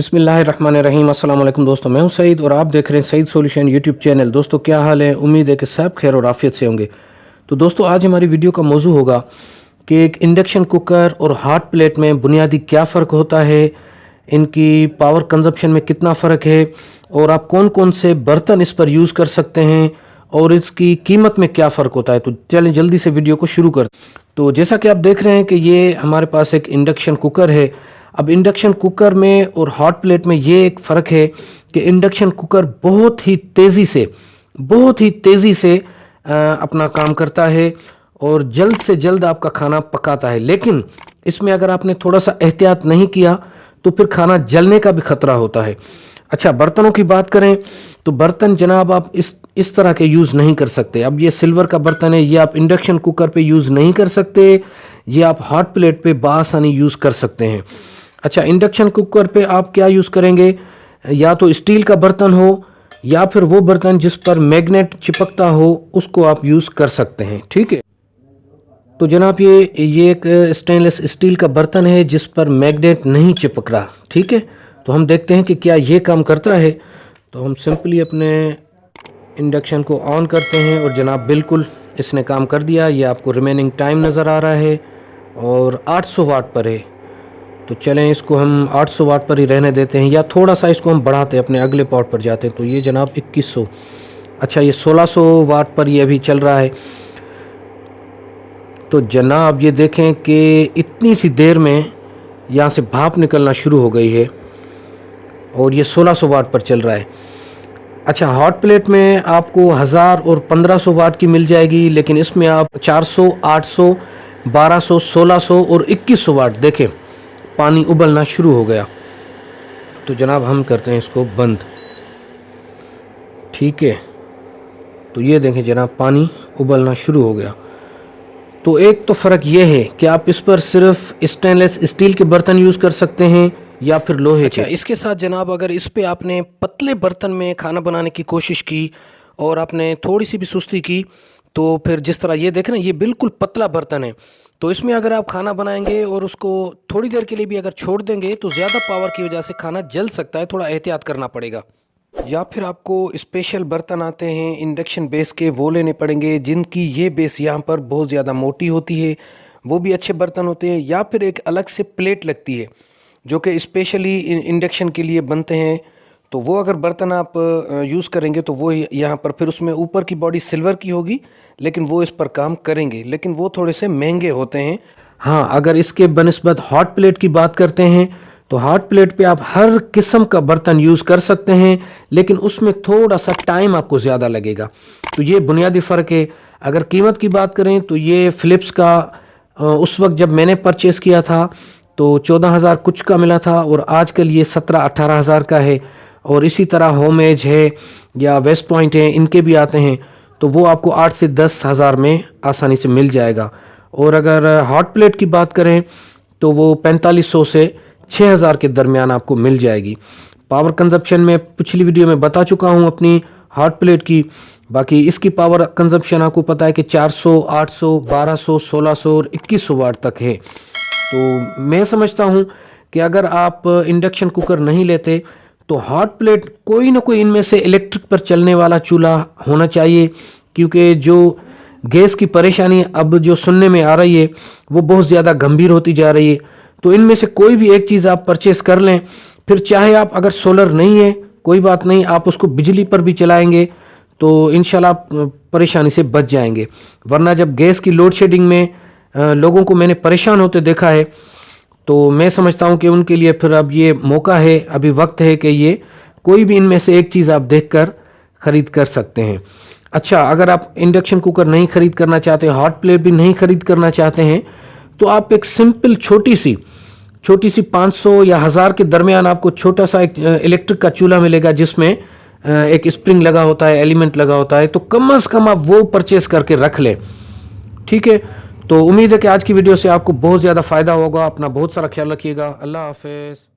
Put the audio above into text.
बिस्मिल्लाहिर्रहमानिर्रहीम। अस्सलाम वालेकुम दोस्तों, मैं हूं सईद और आप देख रहे हैं सईद सॉल्यूशन यूट्यूब चैनल। दोस्तों क्या हाल है? उम्मीद है कि सब खैर और आफियत से होंगे। तो दोस्तों आज हमारी वीडियो का मौजू होगा कि एक इंडक्शन कुकर और हॉट प्लेट में बुनियादी क्या फ़र्क होता है, इनकी पावर कंजप्शन में कितना फ़र्क है और आप कौन कौन से बर्तन इस पर यूज़ कर सकते हैं और इसकी कीमत में क्या फ़र्क होता है। तो चलें जल्दी से वीडियो को शुरू कर। तो जैसा कि आप देख रहे हैं कि ये हमारे पास एक इंडक्शन कुकर है। अब इंडक्शन कुकर में और हॉट प्लेट में ये एक फ़र्क है कि इंडक्शन कुकर बहुत ही तेज़ी से अपना काम करता है और जल्द से जल्द आपका खाना पकाता है। लेकिन इसमें अगर आपने थोड़ा सा एहतियात नहीं किया तो फिर खाना जलने का भी खतरा होता है। अच्छा, बर्तनों की बात करें तो बर्तन जनाब आप इस तरह के यूज़ नहीं कर सकते। अब ये सिल्वर का बर्तन है, ये आप इंडक्शन कुकर पे यूज़ नहीं कर सकते, ये आप हॉट प्लेट पे बासानी यूज़ कर सकते हैं। अच्छा, इंडक्शन कुकर पे आप क्या यूज़ करेंगे? या तो स्टील का बर्तन हो या फिर वो बर्तन जिस पर मैग्नेट चिपकता हो, उसको आप यूज़ कर सकते हैं। ठीक है, तो जनाब ये एक स्टेनलेस स्टील का बर्तन है जिस पर मैग्नेट नहीं चिपक रहा। ठीक है, तो हम देखते हैं कि क्या ये काम करता है। तो हम सिंपली अपने इंडक्शन को ऑन करते हैं और जनाब बिल्कुल इसने काम कर दिया। ये आपको रिमेनिंग टाइम नज़र आ रहा है और 800 वाट पर है। तो चलें इसको हम 800 वाट पर ही रहने देते हैं या थोड़ा सा इसको हम बढ़ाते हैं, अपने अगले पॉट पर जाते हैं। तो ये जनाब 2100, अच्छा ये 1600 वाट पर ये अभी चल रहा है। तो जनाब ये देखें कि इतनी सी देर में यहाँ से भाप निकलना शुरू हो गई है और ये 1600 वाट पर चल रहा है। अच्छा, हॉट प्लेट में आपको 1000 और 1500 वाट की मिल जाएगी, लेकिन इसमें आप 400, 800, 1200, 1600 और 2100 वाट देखें पानी उबलना शुरू हो गया। तो जनाब हम करते हैं इसको बंद। ठीक है, तो ये देखें जनाब पानी उबलना शुरू हो गया। तो एक तो फ़र्क ये है कि आप इस पर सिर्फ स्टेनलेस स्टील के बर्तन यूज़ कर सकते हैं या फिर लोहे के। इसके साथ जनाब अगर इस पे आपने पतले बर्तन में खाना बनाने की कोशिश की और आपने थोड़ी सी भी सुस्ती की तो फिर जिस तरह ये देखें ना, ये बिल्कुल पतला बर्तन है। तो इसमें अगर आप खाना बनाएंगे और उसको थोड़ी देर के लिए भी अगर छोड़ देंगे तो ज़्यादा पावर की वजह से खाना जल सकता है, थोड़ा एहतियात करना पड़ेगा। या फिर आपको स्पेशल बर्तन आते हैं इंडक्शन बेस के, वो लेने पड़ेंगे जिनकी ये बेस यहाँ पर बहुत ज़्यादा मोटी होती है, वो भी अच्छे बर्तन होते हैं। या फिर एक अलग से प्लेट लगती है जो कि स्पेशली इंडक्शन के लिए बनते हैं। तो वो अगर बर्तन आप यूज़ करेंगे तो वो यहाँ पर फिर उसमें ऊपर की बॉडी सिल्वर की होगी, लेकिन वो इस पर काम करेंगे, लेकिन वो थोड़े से महंगे होते हैं। हाँ, अगर इसके बनिस्बत हॉट प्लेट की बात करते हैं तो हॉट प्लेट पे आप हर किस्म का बर्तन यूज़ कर सकते हैं, लेकिन उसमें थोड़ा सा टाइम आपको ज़्यादा लगेगा। तो ये बुनियादी फ़र्क है। अगर कीमत की बात करें तो ये फ़िलिप्स का उस वक्त जब मैंने परचेज़ किया था तो 14,000 कुछ का मिला था और आजकल ये 17-18 हज़ार का है। और इसी तरह होमेज है या वेस्ट पॉइंट है, इनके भी आते हैं, तो वो आपको 8 से 10 हज़ार में आसानी से मिल जाएगा। और अगर हॉट प्लेट की बात करें तो वो 4500 से 6000 के दरमियान आपको मिल जाएगी। पावर कंजप्शन में पिछली वीडियो में बता चुका हूँ अपनी हॉट प्लेट की। बाकी इसकी पावर कंजप्शन आपको पता है कि 400, 800, 1200, 1600 और 2100 वाट तक है। तो मैं समझता हूँ कि अगर आप इंडक्शन कुकर नहीं लेते तो हॉट प्लेट कोई ना कोई इनमें से इलेक्ट्रिक पर चलने वाला चूल्हा होना चाहिए, क्योंकि जो गैस की परेशानी अब जो सुनने में आ रही है वो बहुत ज़्यादा गंभीर होती जा रही है। तो इनमें से कोई भी एक चीज़ आप परचेस कर लें, फिर चाहे आप अगर सोलर नहीं है कोई बात नहीं, आप उसको बिजली पर भी चलाएंगे तो इंशाल्लाह आप परेशानी से बच जाएंगे। वरना जब गैस की लोड शेडिंग में लोगों को मैंने परेशान होते देखा है, तो मैं समझता हूं कि उनके लिए फिर अब ये मौका है, अभी वक्त है कि ये कोई भी इनमें से एक चीज़ आप देखकर ख़रीद कर सकते हैं। अच्छा, अगर आप इंडक्शन कुकर नहीं ख़रीद करना चाहते, हॉट प्लेट भी नहीं ख़रीद करना चाहते हैं, तो आप एक सिंपल छोटी सी 500 या 1000 के दरमियान आपको छोटा सा एक इलेक्ट्रिक का चूल्हा मिलेगा जिसमें एक स्प्रिंग लगा होता है, एलिमेंट लगा होता है। तो कम से कम आप वो परचेस करके रख लें। ठीक है, तो उम्मीद है कि आज की वीडियो से आपको बहुत ज़्यादा फ़ायदा होगा। अपना बहुत सारा ख्याल रखिएगा। अल्लाह हाफ़िज़।